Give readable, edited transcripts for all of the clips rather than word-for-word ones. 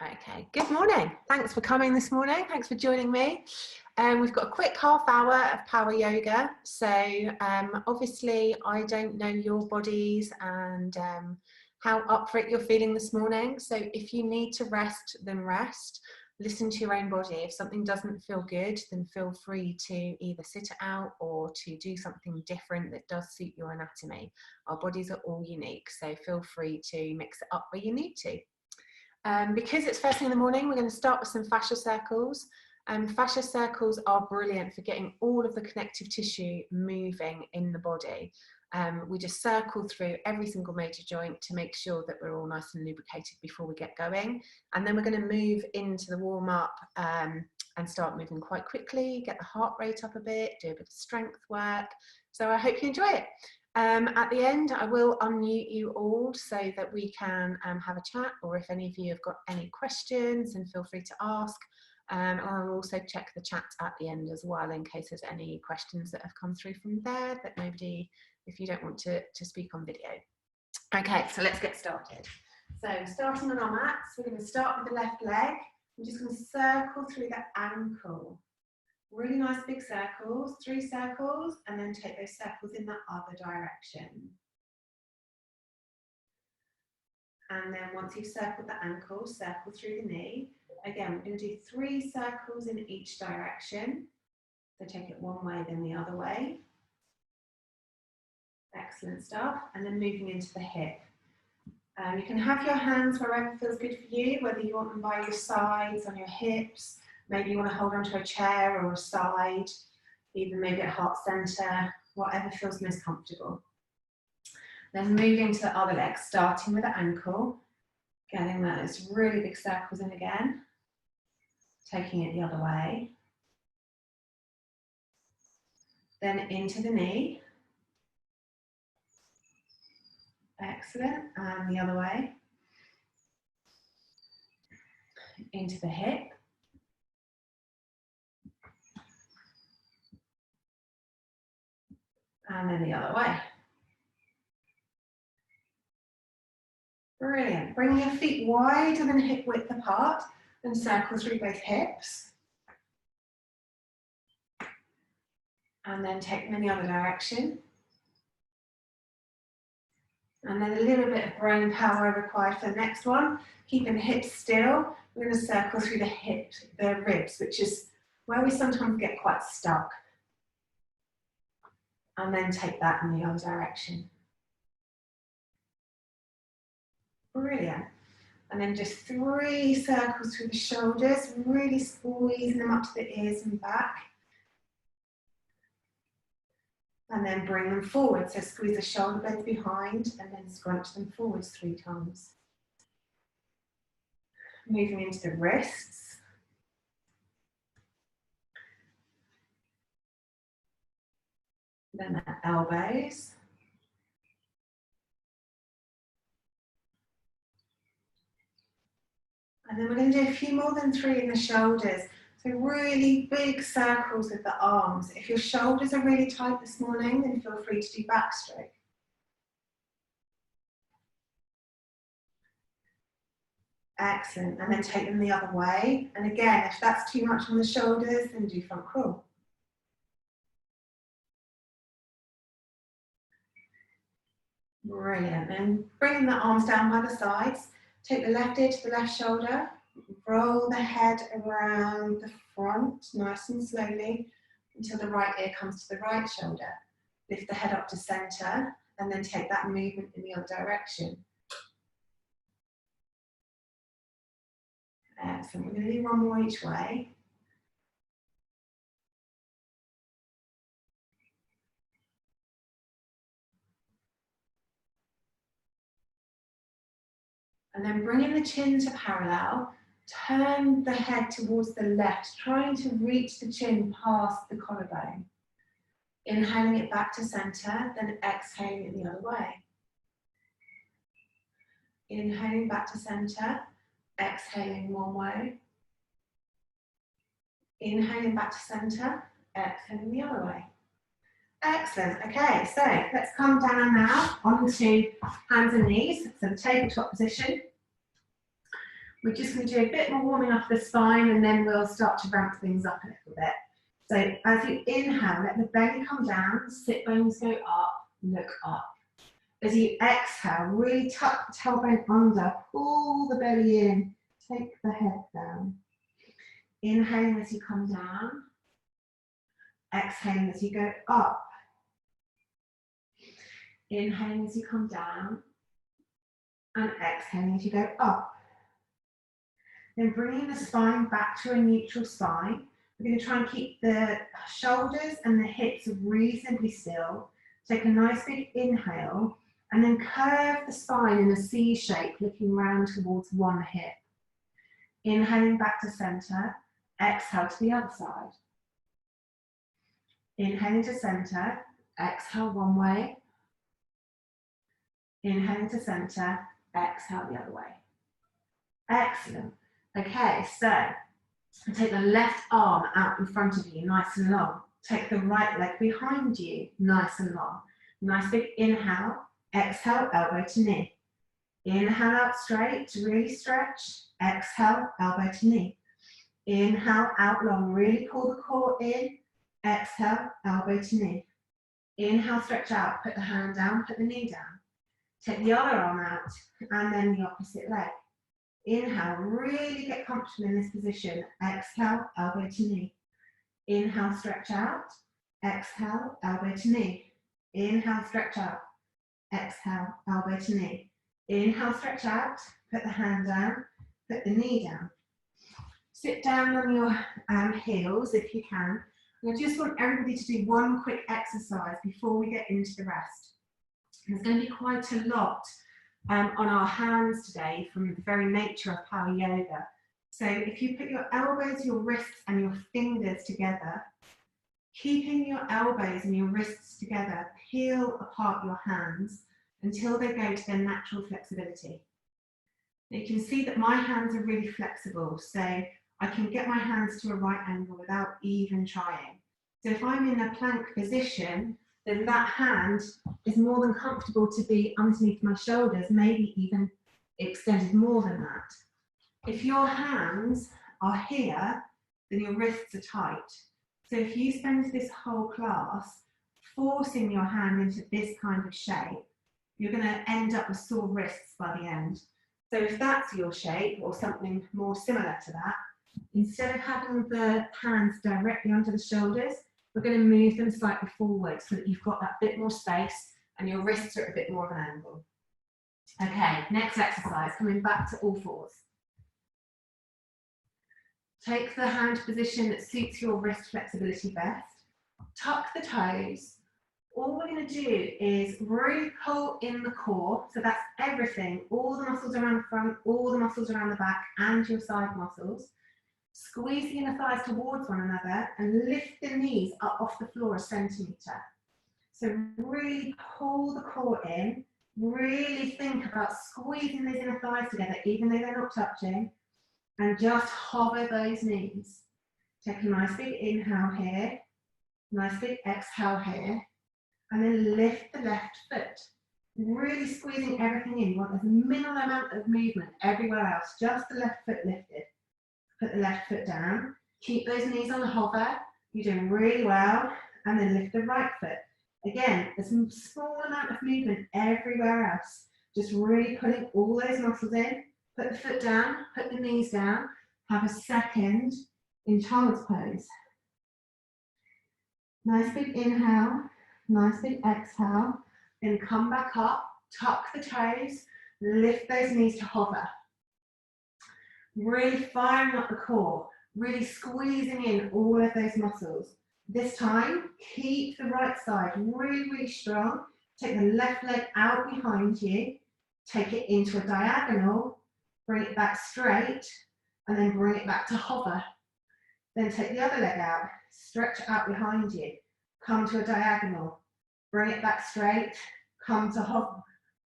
Okay, good morning. Thanks for coming this morning. Thanks for joining me. We've got a quick half hour of power yoga. So obviously I don't know your bodies and how up for it you're feeling this morning. So if you need to rest, then rest. Listen to your own body. If something doesn't feel good, then feel free to either sit it out or to do something different that does suit your anatomy. Our bodies are all unique, so feel free to mix it up where you need to. Because it's first thing in the morning, we're going to start with some fascia circles. Fascia circles are brilliant for getting all of the connective tissue moving in the body. We just circle through every single major joint to make sure that we're all nice and lubricated before we get going. And then we're going to move into the warm up and start moving quite quickly, get the heart rate up a bit, do a bit of strength work. So I hope you enjoy it. At the end, I will unmute you all so that we can have a chat, or if any of you have got any questions, then feel free to ask. I'll also check the chat at the end as well in case there's any questions that have come through from there that nobody, if you don't want to speak on video. Okay, so let's get started. So starting on our mats, we're going to start with the left leg. I'm just going to circle through the ankle. Really nice big circles, 3 circles, and then take those circles in the other direction. And then once you've circled the ankle, circle through the knee. Again, we're going to do 3 circles in each direction. So take it one way, then the other way. Excellent stuff. And then moving into the hip. You can have your hands wherever feels good for you, whether you want them by your sides, on your hips. Maybe you want to hold onto a chair or a side, even maybe at heart center, whatever feels most comfortable. Then moving to the other leg, starting with the ankle, getting those really big circles in again, taking it the other way. Then into the knee. Excellent, and the other way. Into the hip. And then the other way. Brilliant. Bring your feet wider than hip width apart and circle through both hips. And then take them in the other direction. And then a little bit of brain power required for the next one. Keeping the hips still. We're going to circle through the ribs, which is where we sometimes get quite stuck. And then take that in the other direction. Brilliant. And then just 3 circles through the shoulders, really squeezing them up to the ears and back. And then bring them forward. So squeeze the shoulder blades behind and then scrunch them forwards 3 times. Moving into the wrists. Then the elbows. And then we're going to do a few more than 3 in the shoulders. So really big circles with the arms. If your shoulders are really tight this morning, then feel free to do backstroke. Excellent. And then take them the other way. And again, if that's too much on the shoulders, then do front crawl. Brilliant. And bringing the arms down by the sides. Take the left ear to the left shoulder. Roll the head around the front, nice and slowly, until the right ear comes to the right shoulder. Lift the head up to center, and then take that movement in the other direction. Excellent. We're going to do 1 more each way. And then bringing the chin to parallel, turn the head towards the left, trying to reach the chin past the collarbone. Inhaling it back to center, then exhaling it the other way. Inhaling back to center, exhaling one way. Inhaling back to center, exhaling the other way. Excellent. Okay, so let's come down now onto hands and knees. So the tabletop position. We're just going to do a bit more warming up the spine, and then we'll start to ramp things up a little bit. So as you inhale, let the belly come down, sit bones go up, look up. As you exhale, really tuck the tailbone under, pull the belly in, take the head down. Inhaling as you come down, exhaling as you go up. Inhaling as you come down, and exhaling as you go up. Then bringing the spine back to a neutral spine. We're going to try and keep the shoulders and the hips reasonably still. Take a nice big inhale, and then curve the spine in a C shape, looking round towards one hip. Inhaling back to center, exhale to the other side. Inhaling to center, exhale one way. Inhaling to center, exhale the other way. Excellent. Okay, so take the left arm out in front of you, nice and long. Take the right leg behind you, nice and long. Nice big inhale, exhale, elbow to knee. Inhale out straight, really stretch. Exhale, elbow to knee. Inhale out long, really pull the core in. Exhale, elbow to knee. Inhale, stretch out, put the hand down, put the knee down. Take the other arm out, and then the opposite leg. Inhale, really get comfortable in this position. Exhale, elbow to knee. Inhale, stretch out. Exhale, elbow to knee. Inhale, stretch out. Exhale, elbow to knee. Inhale, stretch out. Put the hand down. Put the knee down. Sit down on your heels if you can. And I just want everybody to do one quick exercise before we get into the rest. There's going to be quite a lot on our hands today from the very nature of power yoga. So if you put your elbows, your wrists and your fingers together, keeping your elbows and your wrists together, peel apart your hands until they go to their natural flexibility. You can see that my hands are really flexible, so I can get my hands to a right angle without even trying. So if I'm in a plank position, then that hand is more than comfortable to be underneath my shoulders, maybe even extended more than that. If your hands are here, then your wrists are tight. So if you spend this whole class forcing your hand into this kind of shape, you're going to end up with sore wrists by the end. So if that's your shape or something more similar to that, instead of having the hands directly under the shoulders, we're going to move them slightly forward so that you've got that bit more space and your wrists are at a bit more of an angle. Okay, next exercise, coming back to all fours. Take the hand position that suits your wrist flexibility best. Tuck the toes. All we're going to do is really pull in the core, so that's everything, all the muscles around the front, all the muscles around the back and your side muscles. Squeeze the inner thighs towards one another and lift the knees up off the floor a centimetre. So really pull the core in, really think about squeezing those inner thighs together even though they're not touching, and just hover those knees. Take a nice big inhale here, nice big exhale here, and then lift the left foot. Really squeezing everything in. You want as minimal amount of movement everywhere else, just the left foot lifted. Put the left foot down, keep those knees on the hover, you're doing really well, and then lift the right foot. Again, a small amount of movement everywhere else, just really putting all those muscles in, put the foot down, put the knees down, have a second in child's pose. Nice big inhale, nice big exhale, then come back up, tuck the toes, lift those knees to hover. Really firing up the core, really squeezing in all of those muscles. This time, keep the right side really, really strong. Take the left leg out behind you, take it into a diagonal, bring it back straight, and then bring it back to hover. Then take the other leg out, stretch out behind you, come to a diagonal, bring it back straight, come to hover,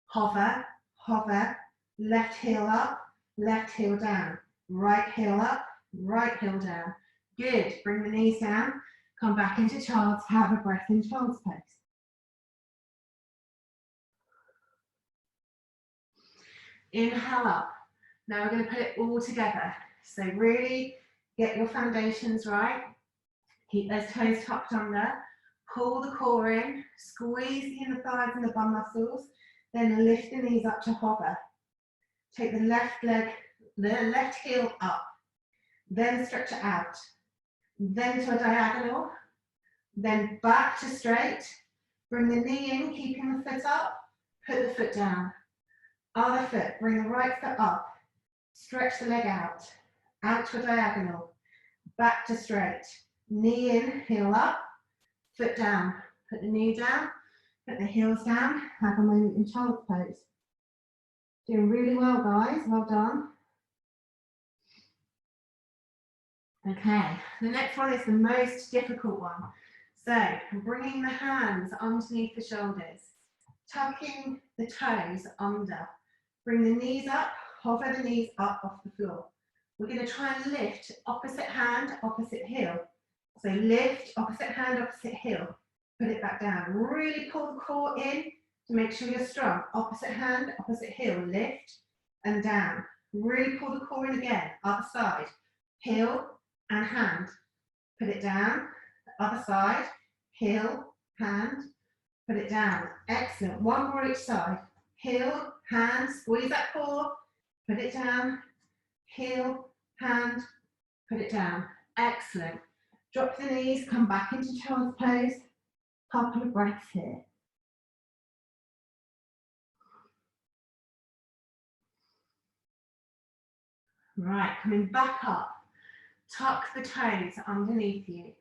hover, hover, left heel up, left heel down, right heel up, right heel down. Good, bring the knees down, come back into child's, have a breath in child's pose. Inhale up, Now we're going to put it all together. So really get your foundations right. Keep those toes tucked under. Pull the core in. Squeeze the inner thighs and the bum muscles. Then lift the knees up to hover. Take the left leg, the left heel up. Then stretch it out. Then to a diagonal. Then back to straight. Bring the knee in, keeping the foot up. Put the foot down. Other foot, bring the right foot up. Stretch the leg out. Out to a diagonal. Back to straight. Knee in, heel up. Foot down. Put the knee down. Put the heels down. Have a moment in child's pose. Doing really well, guys. Well done. Okay, the next one is the most difficult one. So, bringing the hands underneath the shoulders, tucking the toes under. Bring the knees up, hover the knees up off the floor. We're going to try and lift opposite hand, opposite heel. So lift, opposite hand, opposite heel. Put it back down. Really pull the core in to make sure you're strong. Opposite hand, opposite heel. Lift and down. Really pull the core in again. Other side. Heel and hand. Put it down. Other side. Heel, hand. Put it down. Excellent. One more each side. Heel, hand. Squeeze that core. Put it down. Heel, hand. Put it down. Excellent. Drop the knees. Come back into child's pose. Couple of breaths here. Right, coming back up. Tuck the toes underneath you.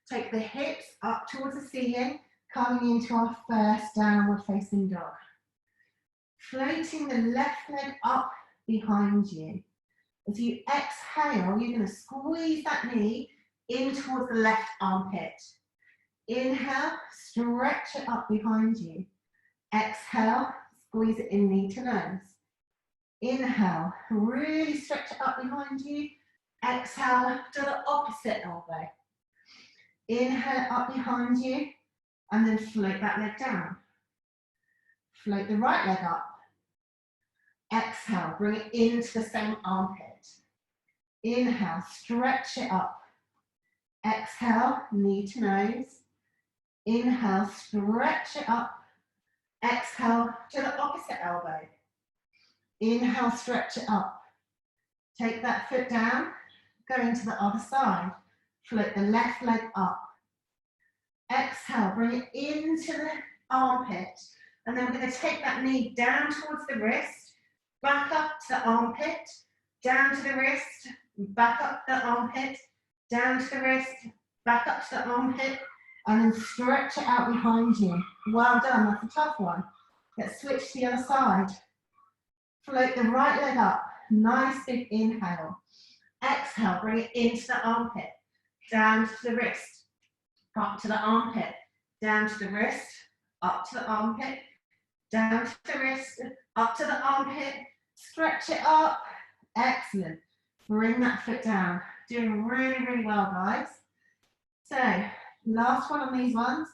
Take the hips up towards the ceiling, coming into our first downward facing dog. Floating the left leg up behind you. As you exhale, you're going to squeeze that knee in towards the left armpit. Inhale, stretch it up behind you. Exhale, squeeze it in knee to nose. Inhale, really stretch it up behind you. Exhale to the opposite elbow. Inhale up behind you and then float that leg down. Float the right leg up. Exhale, bring it into the same armpit. Inhale, stretch it up. Exhale, knee to nose. Inhale, stretch it up. Exhale to the opposite elbow. Inhale, stretch it up. Take that foot down, go into the other side. Float the left leg up. Exhale, bring it into the armpit. And then we're going to take that knee down towards the wrist, back up to the armpit, down to the wrist, back up the armpit, down to the wrist, back up to the armpit, and then stretch it out behind you. Well done, that's a tough one. Let's switch to the other side. Float the right leg up, nice big inhale. Exhale, bring it into the armpit, down to the wrist, up to the armpit, down to the wrist, up to the armpit, down to the wrist, up to the armpit, stretch it up. Excellent. Bring that foot down. Doing really, really well, guys. So, last one on these ones.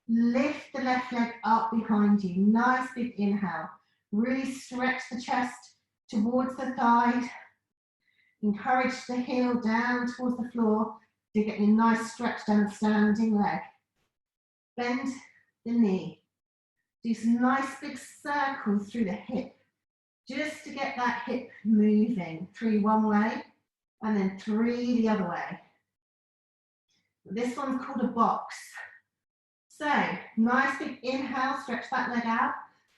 Lift the left leg up behind you. Nice big inhale. Really stretch the chest towards the thigh. Encourage the heel down towards the floor to get a nice stretch down the standing leg. Bend the knee. Do some nice big circles through the hip, just to get that hip moving. 3 one way, and then 3 the other way. This one's called a box. So, nice big inhale, stretch that leg out.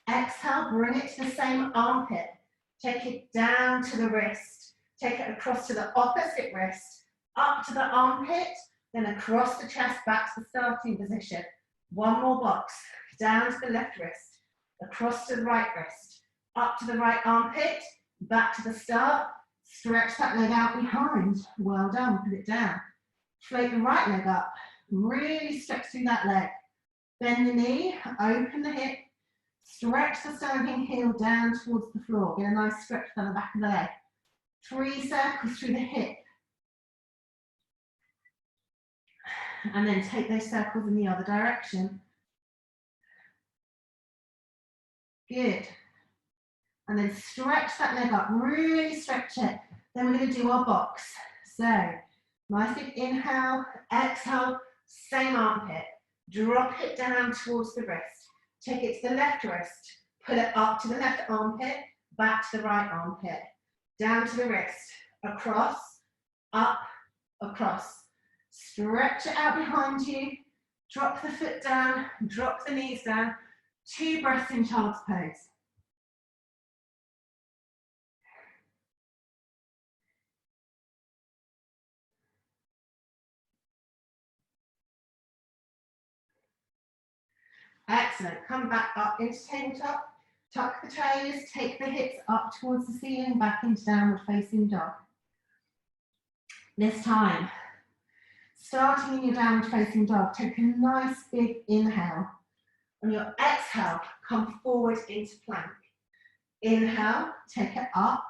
Exhale, bring it to the same armpit. Take it down to the wrist. Take it across to the opposite wrist, up to the armpit, then across the chest, back to the starting position. One more box, down to the left wrist, across to the right wrist, up to the right armpit, back to the start. Stretch that leg out behind. Well done, put it down. Float the right leg up. Really stretch through that leg. Bend the knee, open the hip, stretch the standing heel down towards the floor. Get a nice stretch down the back of the leg. 3 circles through the hip. And then take those circles in the other direction. Good. And then stretch that leg up, really stretch it. Then we're going to do our box. So, nice big inhale, exhale, same armpit. Drop it down towards the wrist. Take it to the left wrist. Pull it up to the left armpit, back to the right armpit. Down to the wrist, across, up, across. Stretch it out behind you. Drop the foot down, drop the knees down. 2 breaths in child's pose. Excellent. Come back up into tabletop. Tuck the toes, take the hips up towards the ceiling, back into downward facing dog. This time, starting in your downward facing dog, take a nice big inhale. On your exhale, come forward into plank. Inhale, take it up.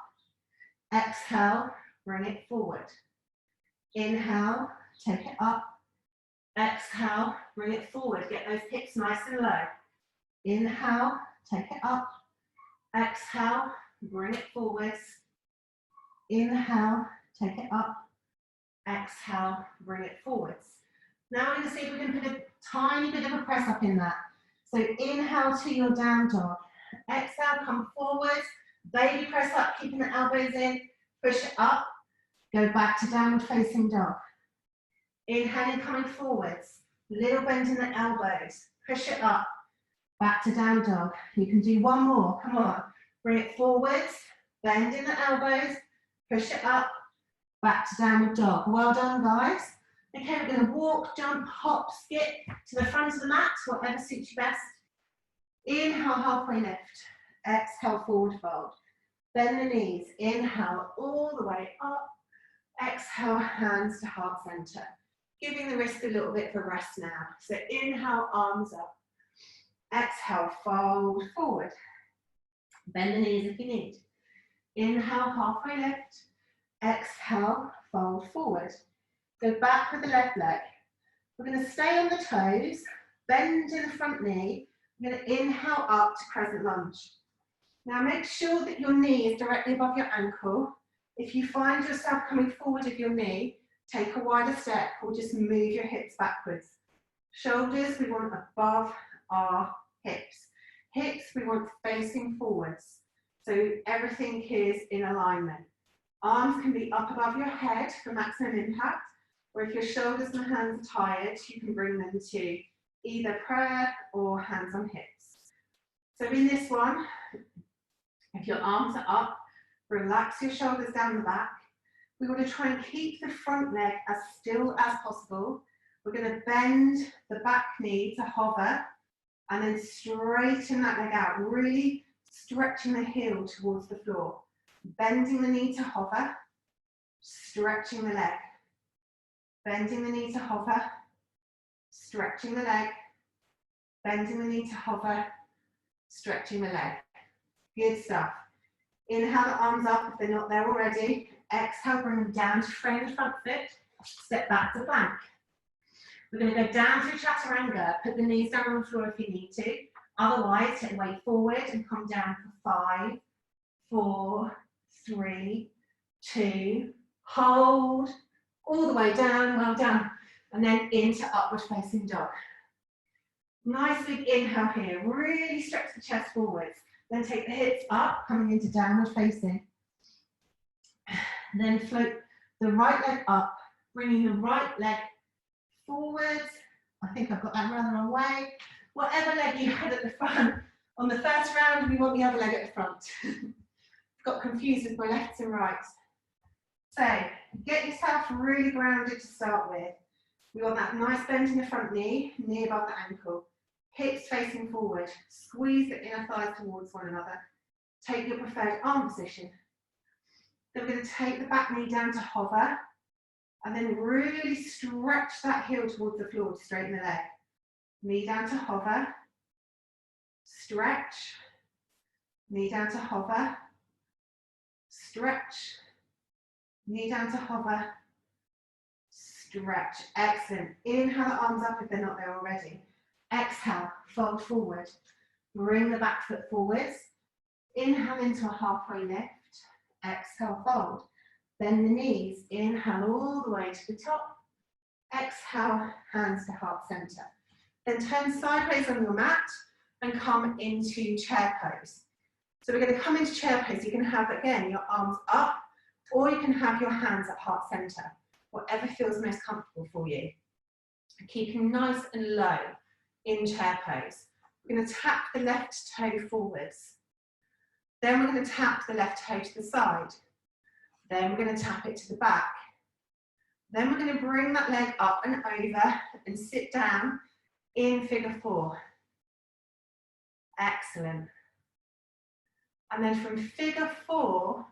Exhale, bring it forward. Inhale, take it up. Exhale, bring it forward. Get those hips nice and low. Inhale, take it up. Exhale, bring it forwards. Inhale, take it up. Exhale, bring it forwards. Now we're going to see if we can put a tiny bit of a press up in that. So inhale to your down dog. Exhale, come forwards. Baby press up, keeping the elbows in. Push it up. Go back to downward facing dog. Inhaling, coming forwards. Little bend in the elbows. Push it up. Back to down dog. You can do one more. Come on. Bring it forwards. Bend in the elbows. Push it up. Back to downward dog. Well done, guys. Okay, we're going to walk, jump, hop, skip to the front of the mat, whatever suits you best. Inhale, halfway lift. Exhale, forward fold. Bend the knees. Inhale, all the way up. Exhale, hands to heart center. Giving the wrist a little bit of a rest now. So inhale, arms up. Exhale, fold forward. Bend the knees if you need. Inhale, halfway lift. Exhale, fold forward. Go back with the left leg. We're going to stay on the toes, bend in the front knee. We're going to inhale up to crescent lunge. Now make sure that your knee is directly above your ankle. If you find yourself coming forward with your knee, take a wider step or just move your hips backwards. Shoulders we want above our hips. Hips we want facing forwards. So everything is in alignment. Arms can be up above your head for maximum impact, or if your shoulders and hands are tired, you can bring them to either prayer or hands on hips. So in this one, if your arms are up, relax your shoulders down the back. We want to try and keep the front leg as still as possible. We're going to bend the back knee to hover and then straighten that leg out, really stretching the heel towards the floor. Bending the knee to hover, stretching the leg. Bending the knee to hover, stretching the leg. Bending the knee to hover, stretching the leg. Good stuff. Inhale the arms up if they're not there already. Exhale, bring them down to frame the front foot. Step back to plank. We're going to go down through Chaturanga. Put the knees down on the floor if you need to. Otherwise, take weight forward and come down for 5, 4, 3, 2, hold, all the way down, well done, and then into upward facing dog. Nice big inhale here, really stretch the chest forwards, then take the hips up, coming into downward facing. Then float the right leg up, bringing the right leg forwards. I think I've got that rather away. Whatever leg you had at the front, on the first round, we want the other leg at the front. Got confused with my lefts and rights. So get yourself really grounded to start with. We want that nice bend in the front knee, knee above the ankle. Hips facing forward. Squeeze the inner thighs towards one another. Take your preferred arm position. Then we're going to take the back knee down to hover and then really stretch that heel towards the floor to straighten the leg. Knee down to hover. Stretch. Knee down to hover. Stretch, knee down to hover, stretch, excellent. Inhale the arms up if they're not there already. Exhale, fold forward. Bring the back foot forwards. Inhale into a halfway lift. Exhale, fold. Bend the knees. Inhale all the way to the top. Exhale, hands to heart center. Then turn sideways on your mat and come into chair pose. So we're going to come into chair pose. You can have, again, your arms up, or you can have your hands at heart center, whatever feels most comfortable for you. Keeping nice and low in chair pose. We're going to tap the left toe forwards. Then we're going to tap the left toe to the side. Then we're going to tap it to the back. Then we're going to bring that leg up and over and sit down in figure 4. Excellent. And then from figure 4,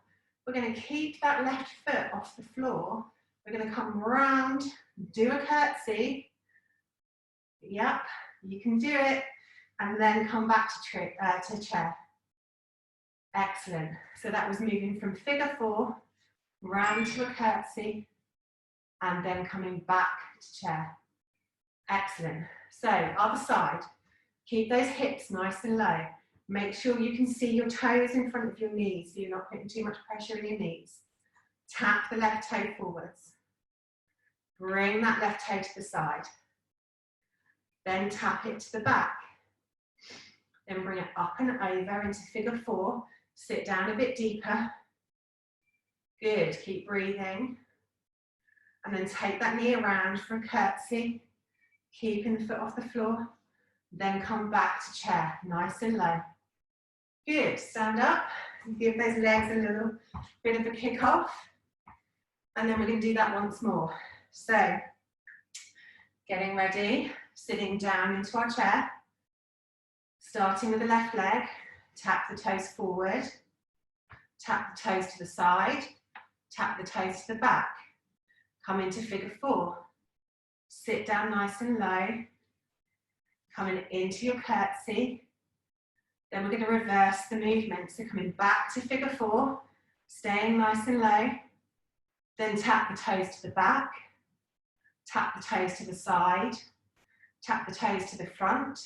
we're going to keep that left foot off the floor. We're going to come round, do a curtsy. Yep, you can do it. And then come back to chair. Excellent. So that was moving from figure 4, round to a curtsy, and then coming back to chair. Excellent. So other side. Keep those hips nice and low. Make sure you can see your toes in front of your knees so you're not putting too much pressure in your knees. Tap the left toe forwards. Bring that left toe to the side. Then tap it to the back. Then bring it up and over into figure 4. Sit down a bit deeper. Good, keep breathing. And then take that knee around for a curtsy. Keeping the foot off the floor. Then come back to chair, nice and low. Good, stand up. Give those legs a little bit of a kick off. And then we're going to do that once more. So, getting ready, sitting down into our chair. Starting with the left leg, tap the toes forward, tap the toes to the side, tap the toes to the back. Come into figure 4. Sit down nice and low. Coming into your curtsy. Then we're going to reverse the movement. So coming back to figure 4, staying nice and low. Then tap the toes to the back, tap the toes to the side, tap the toes to the front,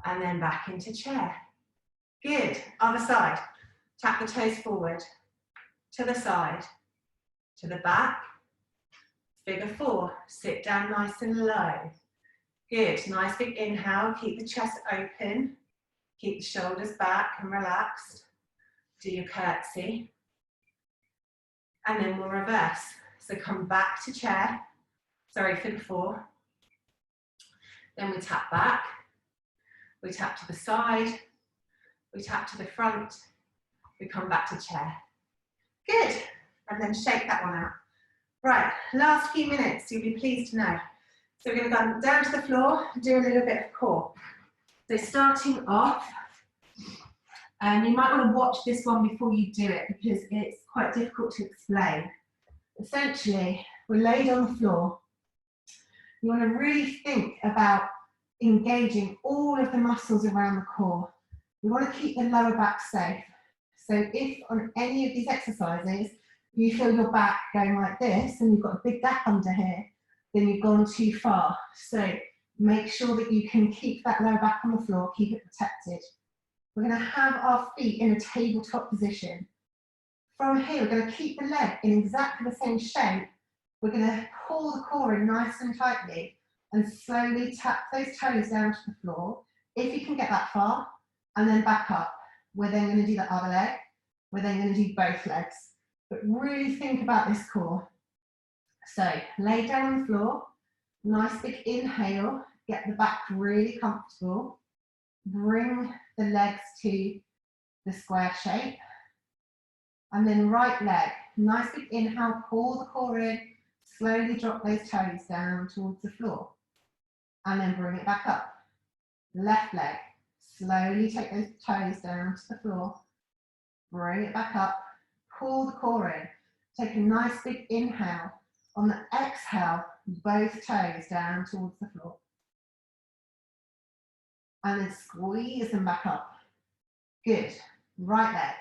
and then back into chair. Good. Other side. Tap the toes forward, to the side, to the back. Figure 4. Sit down nice and low. Good. Nice big inhale. Keep the chest open. Keep the shoulders back and relaxed. Do your curtsy. And then we'll reverse. So come back to chair. Sorry, figure 4. Then we tap back. We tap to the side, we tap to the front, we come back to chair. Good, and then shake that one out. Right, last few minutes, you'll be pleased to know. So we're going to go down to the floor, do a little bit of core. So starting off, you might want to watch this one before you do it because it's quite difficult to explain. Essentially, we're laid on the floor. You want to really think about engaging all of the muscles around the core. We want to keep the lower back safe. So if on any of these exercises you feel your back going like this and you've got a big gap under here, then you've gone too far. So make sure that you can keep that lower back on the floor, keep it protected. We're going to have our feet in a tabletop position. From here, we're going to keep the leg in exactly the same shape. We're going to pull the core in nice and tightly and slowly tap those toes down to the floor, if you can get that far, and then back up. We're then going to do the other leg. We're then going to do both legs. But really think about this core. So, lay down on the floor, nice big inhale, get the back really comfortable. Bring the legs to the square shape. And then right leg, nice big inhale, pull the core in, slowly drop those toes down towards the floor. And then bring it back up. Left leg, slowly take those toes down to the floor. Bring it back up, pull the core in. Take a nice big inhale. On the exhale, both toes down towards the floor. And then squeeze them back up. Good. Right leg,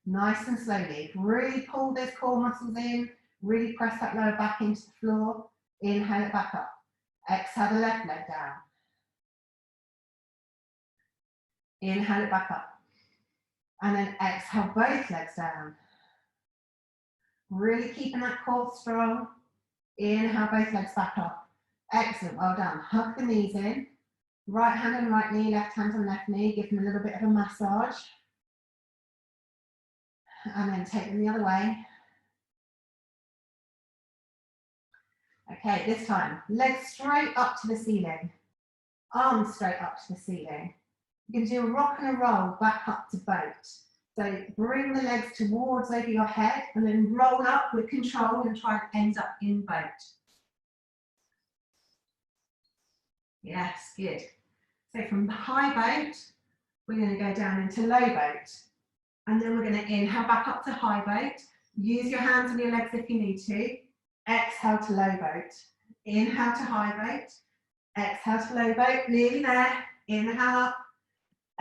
nice and slowly. Really pull those core muscles in. Really press that lower back into the floor. Inhale it back up. Exhale the left leg down. Inhale it back up. And then exhale both legs down. Really keeping that core strong. Inhale both legs back up. Excellent, well done. Hug the knees in. Right hand on right knee, left hand on left knee. Give them a little bit of a massage. And then take them the other way. Okay, this time, legs straight up to the ceiling. Arms straight up to the ceiling. You're going to do a rock and a roll back up to boat. So bring the legs towards over your head and then roll up with control and try and end up in boat. Yes, good. So from high boat, we're going to go down into low boat. And then we're going to inhale back up to high boat. Use your hands and your legs if you need to. Exhale to low boat. Inhale to high boat. Exhale to low boat. Nearly there. Inhale up.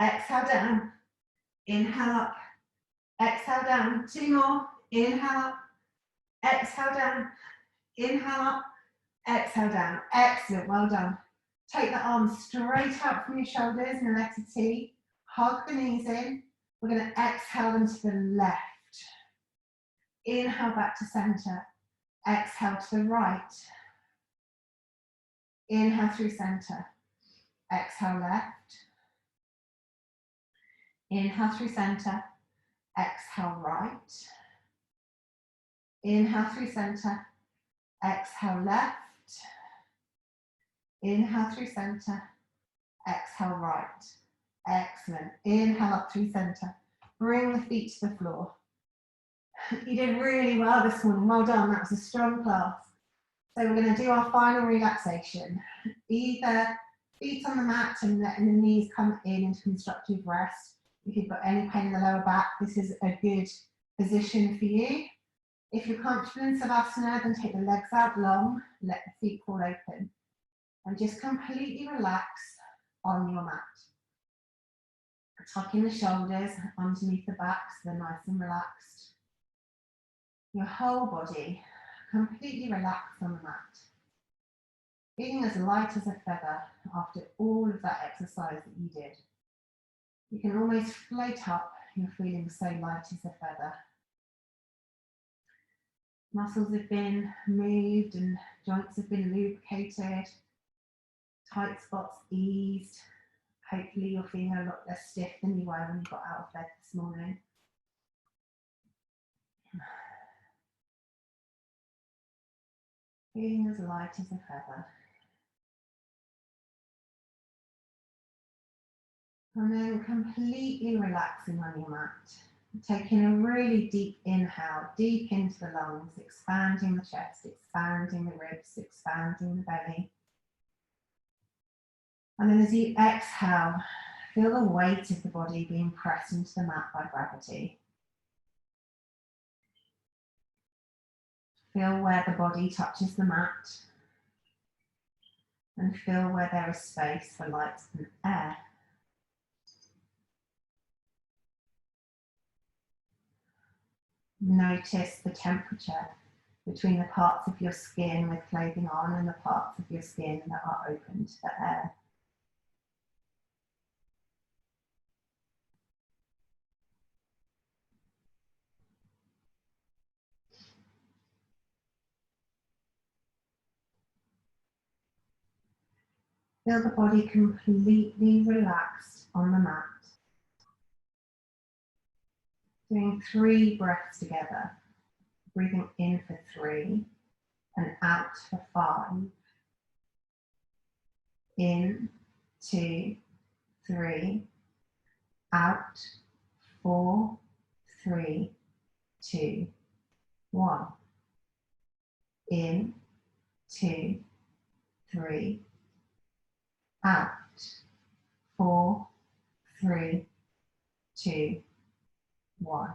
Exhale down. Inhale up. Exhale down. Two more. Inhale up. Exhale down. Inhale up. Exhale down. Excellent. Well done. Take the arms straight out from your shoulders in a letter T. Hug the knees in. We're going to exhale them to the left. Inhale back to center. Exhale to the right. Inhale through center. Exhale left. Inhale through center. Exhale right. Inhale through center. Exhale left. Inhale through center. Exhale right. Excellent. Inhale up through center. Bring the feet to the floor. You did really well this morning. Well done. That was a strong class. So we're going to do our final relaxation. Either feet on the mat and letting the knees come in into constructive rest. If you've got any pain in the lower back, this is a good position for you. If you're comfortable in Savasana, then take the legs out long, let the feet fall open. And just completely relax on your mat. Tucking the shoulders underneath the back so they're nice and relaxed. Your whole body completely relaxed on the mat. Feeling as light as a feather after all of that exercise that you did. You can almost float up, you're feeling so light as a feather. Muscles have been moved and joints have been lubricated. Tight spots eased. Hopefully you're feeling a lot less stiff than you were when you got out of bed this morning. Feeling as light as a feather. And then completely relaxing on your mat. Taking a really deep inhale, deep into the lungs, expanding the chest, expanding the ribs, expanding the belly. And then as you exhale, feel the weight of the body being pressed into the mat by gravity. Feel where the body touches the mat. And feel where there is space for light and air. Notice the temperature between the parts of your skin with clothing on and the parts of your skin that are open to the air. Feel the body completely relaxed on the mat. Doing 3 breaths together. Breathing in for 3 and out for 5. In, 2, 3. Out, 4, 3, 2, 1. In, 2, 3. Out, 4, 3, 2, 1.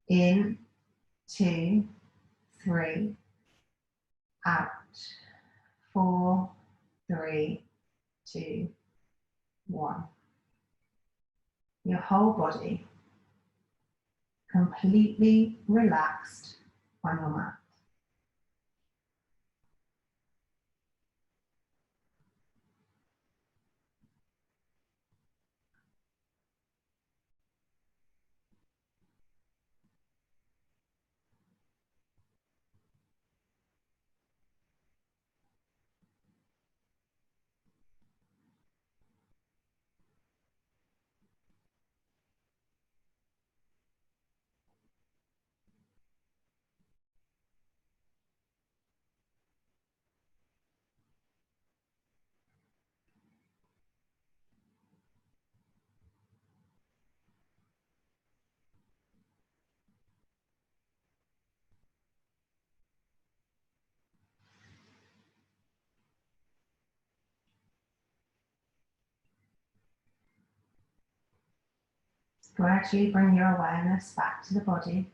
In, 2, 3. Out, 4, 3, 2, 1. Your whole body completely relaxed on your mat. Gradually bring your awareness back to the body,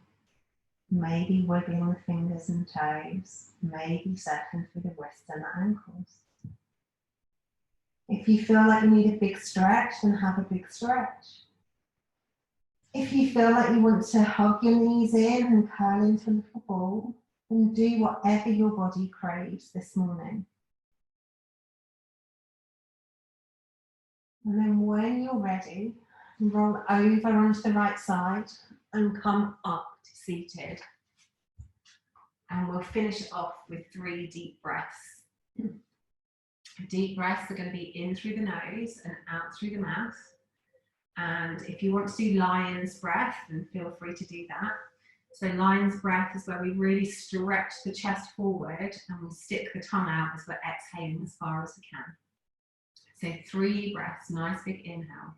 maybe wiggling the fingers and toes, maybe circling through the wrists and the ankles. If you feel like you need a big stretch, then have a big stretch. If you feel like you want to hug your knees in and curl into a little ball, then do whatever your body craves this morning. And then when you're ready, roll over onto the right side and come up to seated. And we'll finish off with 3 deep breaths. Deep breaths are going to be in through the nose and out through the mouth. And if you want to do lion's breath, then feel free to do that. So lion's breath is where we really stretch the chest forward and we stick the tongue out as we're exhaling as far as we can. So 3 breaths, nice big inhale.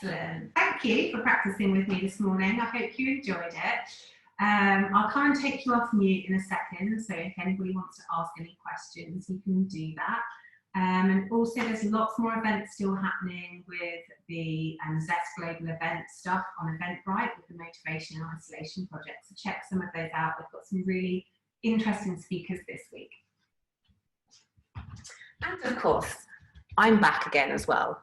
Excellent. Thank you for practicing with me this morning. I hope you enjoyed it. I'll come and take you off mute in a second, so if anybody wants to ask any questions, you can do that. And also there's lots more events still happening with the Zest Global event stuff on Eventbrite with the Motivation and Isolation Project. So check some of those out. We've got some really interesting speakers this week. And of course, I'm back again as well.